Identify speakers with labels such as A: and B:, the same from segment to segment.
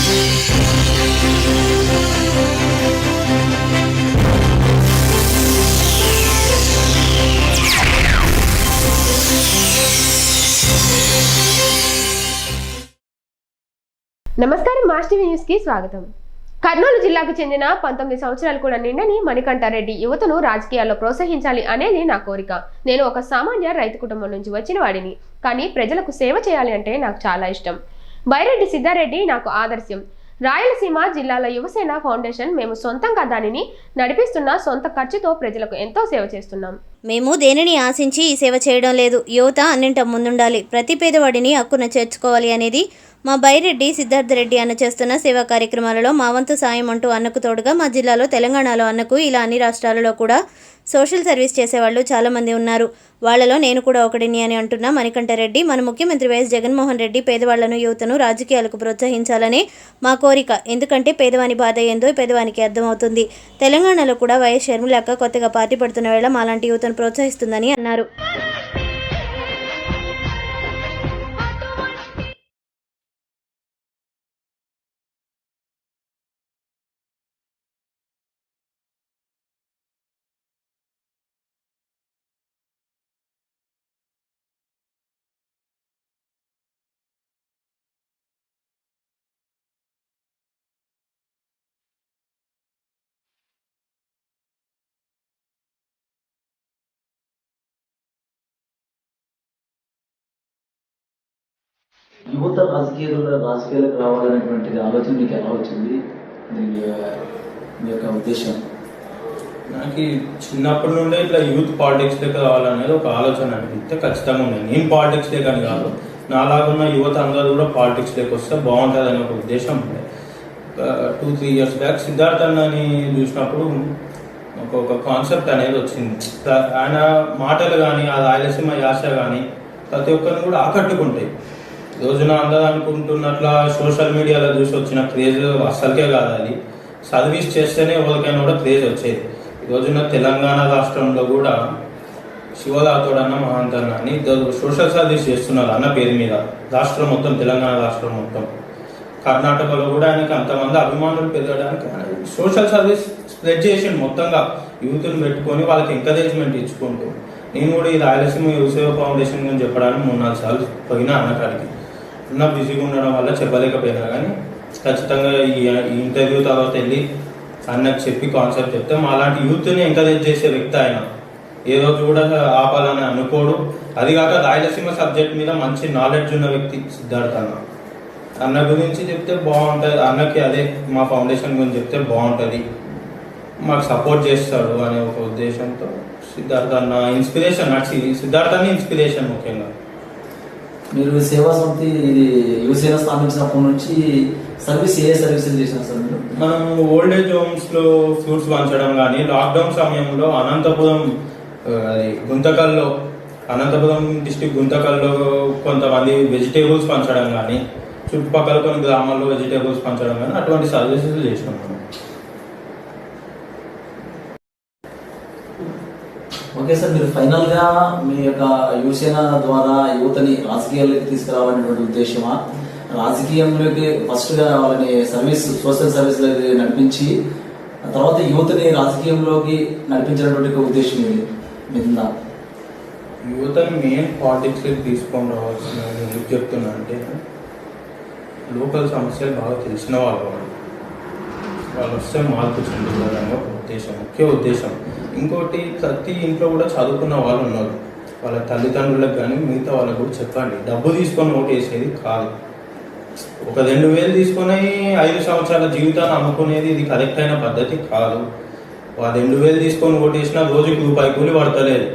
A: నమస్కారం, mass TV news కి స్వాగతం. కర్నూలు జిల్లాకు చెందిన 19 సంవత్సరాలు కూడా నిండని మణికంఠారెడ్డి యువతను రాజకీయాల్లో ప్రోత్సహించాలి అనేది నా కోరిక. నేను ఒక సామాన్య రైతు కుటుంబం నుంచి వచ్చిన వాడిని, కానీ ప్రజలకు సేవ చేయాలి అంటే నాకు చాలా ఇష్టం. బైరెడ్డి సిద్ధారెడ్డి నాకు ఆదర్శం. రాయలసీమ జిల్లాల యువసేన ఫౌండేషన్ మేము సొంతంగా దానిని నడిపిస్తున్న సొంత ఖర్చుతో ప్రజలకు ఎంతో సేవ చేస్తున్నాం.
B: మేము దేనిని ఆశించి ఈ సేవ చేయడం లేదు. యువత అన్నింట ముందుండాలి, ప్రతి పేదవాడిని హక్కున చేర్చుకోవాలి అనేది మా బైరెడ్డి సిద్ధార్థరెడ్డి అన్న చేస్తున్న సేవా కార్యక్రమాలలో మా వంతు సాయం అంటూ అన్నకు తోడుగా మా జిల్లాలో తెలంగాణలో అన్నకు ఇలా అన్ని రాష్ట్రాలలో కూడా సోషల్ సర్వీస్ చేసేవాళ్ళు చాలామంది ఉన్నారు. వాళ్లలో నేను కూడా ఒకడిని అని అంటున్న మణికంఠారెడ్డి, మన ముఖ్యమంత్రి వైఎస్ జగన్మోహన్ రెడ్డి పేదవాళ్లను యువతను రాజకీయాలకు ప్రోత్సహించాలనే మా కోరిక. ఎందుకంటే పేదవాని బాధ ఏందో పేదవానికి అర్థమవుతుంది. తెలంగాణలో కూడా వైఎస్ షర్మిలక్క కొత్తగా పార్టీ పడుతున్న వేళ మాలాంటి యువతను ప్రోత్సహిస్తుందని అన్నారు.
C: యువత రాజకీయాలకు రావాలనేటువంటి ఆలోచన మీకు ఎలా వచ్చింది? మీ యొక్క ఉద్దేశం?
D: నాకు చిన్నప్పటి నుండే ఇట్లా యూత్ పాలిటిక్స్ దగ్గర రావాలనేది ఒక ఆలోచన అనిపిస్తే ఖచ్చితంగా ఉంది. నేను పాలిటిక్స్ లేక అని కాదు, నాలాగున్న యువత అందరూ కూడా పాలిటిక్స్ లేక వస్తే బాగుంటుంది అనే ఒక ఉద్దేశం ఉండే. 2-3 ఇయర్స్ బ్యాక్ సిద్ధార్థ అన్నని చూసినప్పుడు ఒక కాన్సెప్ట్ అనేది వచ్చింది. ఆయన మాటలు కానీ ఆ రాయలసీమ యాస కానీ ప్రతి ఒక్కరిని కూడా ఆకట్టుకుంటాయి. రోజున అందరూ అనుకుంటున్నట్ల సోషల్ మీడియాలో చూసి వచ్చిన క్రేజ్ అస్సలకే కాదు, అది సర్వీస్ చేస్తేనే ఎవరికైనా కూడా క్రేజ్ వచ్చేది. ఈ రోజున తెలంగాణ రాష్ట్రంలో కూడా శివరాథోడ్ అన్న మహాంతన్న అని సోషల్ సర్వీస్ చేస్తున్నారు అన్న పేరు మీద. రాష్ట్రం మొత్తం, తెలంగాణ రాష్ట్రం మొత్తం, కర్ణాటకలో కూడా ఆయనకి అంతమంది అభిమానులు పెరగడానికి సోషల్ సర్వీస్ స్ప్రెడ్ చేసి మొత్తంగా యూత్ని పెట్టుకొని వాళ్ళకి ఎంకరేజ్మెంట్ ఇచ్చుకుంటూ, నేను కూడా ఈ రాయలసీమ యువసేవ ఫౌండేషన్ గురించి చెప్పడానికి 3-4 సార్లు పోయినా అన్నకాడికి. అన్న బిజీగా ఉండడం వల్ల చెప్పలేకపోయినా, కానీ ఖచ్చితంగా ఈ ఇంటర్వ్యూ తర్వాత వెళ్ళి అన్నకు చెప్పి కాన్సెప్ట్ చెప్తే మాలాంటి యూత్ని ఎంకరేజ్ చేసే వ్యక్తి ఆయన. ఏ రోజు కూడా ఆపాలని అనుకోడు. అది కాక రాయలసీమ సబ్జెక్ట్ మీద మంచి నాలెడ్జ్ ఉన్న వ్యక్తి సిద్ధార్థ అన్న. అన్న గురించి చెప్తే బాగుంటుంది, అన్నకి అదే మా ఫౌండేషన్ గురించి చెప్తే బాగుంటుంది, మాకు సపోర్ట్ చేస్తాడు అనే ఒక ఉద్దేశంతో సిద్ధార్థ అన్న ఇన్స్పిరేషన్. సిద్ధార్థ అన్న ఇన్స్పిరేషన్. ముఖ్యంగా
C: మీరు సేవా సమితి యువసేన స్థాపించినప్పటి నుంచి ఏ సర్వీసులు చేసినారు సార్ మీరు?
D: మనం ఓల్డ్ ఏజ్ హోమ్స్లో ఫ్రూట్స్ పంచడం కానీ, లాక్డౌన్ సమయంలో అనంతపురం అనంతపురం డిస్టిక్ గుంతకల్లో కొంతమంది వెజిటేబుల్స్ పంచడం కానీ, చుట్టుపక్కల కొన్ని గ్రామాల్లో వెజిటేబుల్స్ పంచడం కానీ అటువంటి సర్వీసెస్ చేసినాం మనం.
C: ఓకే సార్, మీరు ఫైనల్గా మీ యొక్క యువసేన ద్వారా యువతని రాజకీయాల్లోకి తీసుకురావాలనేటువంటి ఉద్దేశమా? రాజకీయంలోకి ఫస్ట్గా వాళ్ళని సోషల్ సర్వీస్లోకి నడిపించి తర్వాత యువతని రాజకీయంలోకి నడిపించినటువంటి ఉద్దేశం మీద
D: యువతని మెయిన్ పాలిటిక్స్లోకి తీసుకొని రావాల్సిన ఎందుకు చెప్తున్నా అంటే, లోకల్ సమస్యలు బాగా తెలిసిన వాళ్ళు వస్తే మార్పు చెందుతారని ఒక ఉద్దేశం, ముఖ్య ఉద్దేశం. ఇంకోటి, ప్రతి ఇంట్లో కూడా చదువుకున్న వాళ్ళు ఉన్నారు. వాళ్ళ తల్లిదండ్రులకు కానీ మిగతా వాళ్ళకు కూడా చెప్పండి, డబ్బు తీసుకొని ఓటు వేసేది కాదు. ఒక 2,000 తీసుకొని 5 సంవత్సరాల జీవితాన్ని అమ్ముకునేది ఇది కరెక్ట్ అయిన పద్ధతి కాదు. ఆ 2,000 తీసుకొని ఓటు వేసినా రోజుకి రూపాయి కూలి పడతలేదు.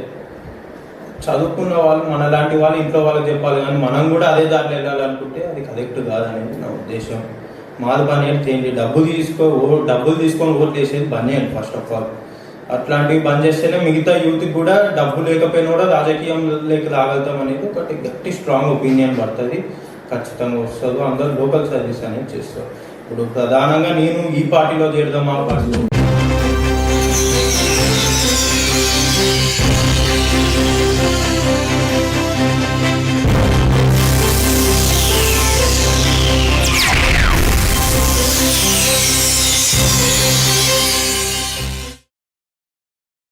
D: చదువుకున్న వాళ్ళు, మనలాంటి వాళ్ళు ఇంట్లో వాళ్ళకి చెప్పాలి, కానీ మనం కూడా అదే దాంట్లో వెళ్ళాలనుకుంటే అది కరెక్ట్ కాదనేది నా ఉద్దేశం. మార్పు అనేది చేయండి. డబ్బులు తీసుకొని ఓట్లు వేసేది బంద్ చేయండి ఫస్ట్ ఆఫ్ ఆల్. అట్లాంటివి బంద్ చేస్తేనే మిగతా యూత్కి కూడా డబ్బు లేకపోయినా కూడా రాజకీయంలోకి రాగలుగుతాం అనేది ఒకటి గట్టి స్ట్రాంగ్ ఒపీనియన్ పడుతుంది. ఖచ్చితంగా వస్తుంది. అందరూ లోకల్ సర్వీస్ అనేది చేస్తారు. ఇప్పుడు ప్రధానంగా నేను ఈ పార్టీలో చేరదాం, ఆ పార్టీలో